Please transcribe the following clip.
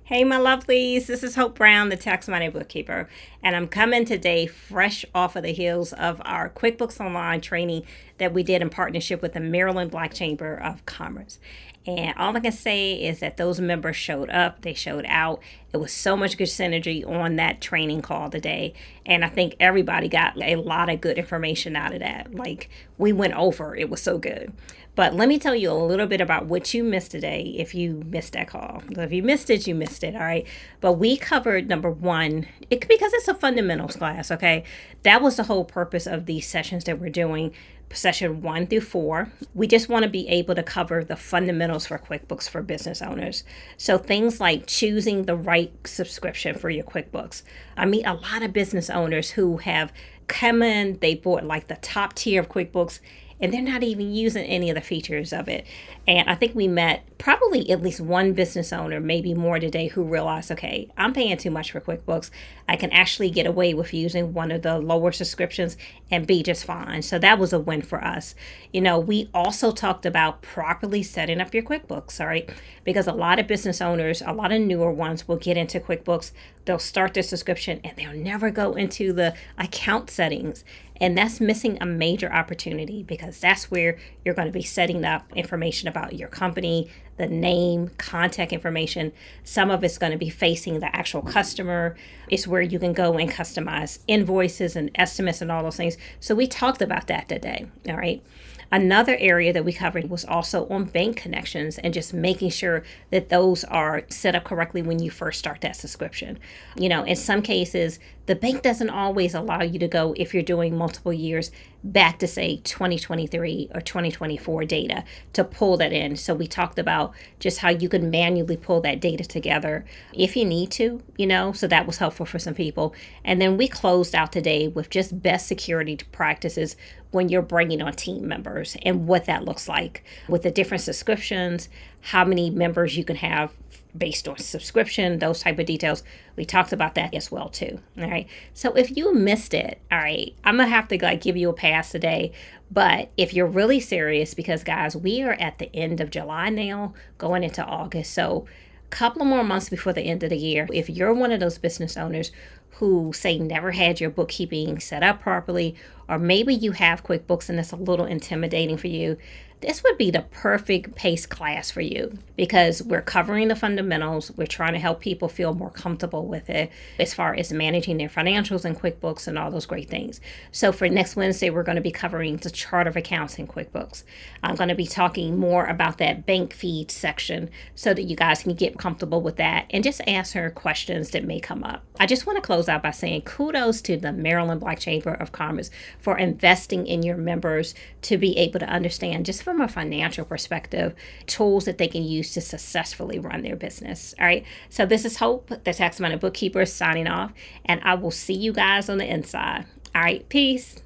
Hey, my lovelies, this is Hope Brown, the Tax Money Bookkeeper, and I'm coming today fresh off of the heels of our QuickBooks Online training that we did in partnership with the Maryland Black Chamber of Commerce. And all I can say is that those members showed up, they showed out. It was so much good synergy on that training call today. And I think everybody got a lot of good information out of that. Like, we went over, it was so good. But let me tell you a little bit about what you missed today if you missed that call. So if you missed it, you missed it, all right? But we covered number one, because it's a fundamentals class, okay? That was the whole purpose of these sessions that we're doing, session 1 through 4. We just want to be able to cover the fundamentals for QuickBooks for business owners. So things like choosing the right subscription for your QuickBooks. I meet a lot of business owners who have come in, they bought like the top tier of QuickBooks, and they're not even using any of the features of it. And I think we met probably at least one business owner, maybe more today, who realized, okay, I'm paying too much for QuickBooks. I can actually get away with using one of the lower subscriptions and be just fine. So that was a win for us. You know, we also talked about properly setting up your QuickBooks, all right? Because a lot of business owners, a lot of newer ones will get into QuickBooks, they'll start their subscription and they'll never go into the account settings. And that's missing a major opportunity because that's where you're going to be setting up information about your company, the name, contact information. Some of it's going to be facing the actual customer. It's where you can go and customize invoices and estimates and all those things. So we talked about that today, all right? Another area that we covered was also on bank connections and just making sure that those are set up correctly when you first start that subscription. You know, in some cases, the bank doesn't always allow you to go, if you're doing multiple years, back to say 2023 or 2024 data to pull that in. So we talked about just how you can manually pull that data together if you need to, you know, so that was helpful for some people. And then we closed out today with just best security practices when you're bringing on team members and what that looks like with the different subscriptions, how many members you can have based on subscription, those type of details. We talked about that as well too. All right. So if you missed it, all right, I'm gonna have to give you a pass today. But if you're really serious, because guys, we are at the end of July now, going into August. So a couple of more months before the end of the year. If you're one of those business owners who say never had your bookkeeping set up properly, or maybe you have QuickBooks and it's a little intimidating for you, this would be the perfect PACE class for you because we're covering the fundamentals. We're trying to help people feel more comfortable with it as far as managing their financials in QuickBooks and all those great things. So for next Wednesday, we're going to be covering the chart of accounts in QuickBooks. I'm going to be talking more about that bank feed section so that you guys can get comfortable with that and just answer questions that may come up. I just want to close out by saying kudos to the Maryland Black Chamber of Commerce for investing in your members to be able to understand, just from a financial perspective, tools that they can use to successfully run their business. All right. So this is Hope, the Tax Money Bookkeeper, signing off, and I will see you guys on the inside. All right. Peace.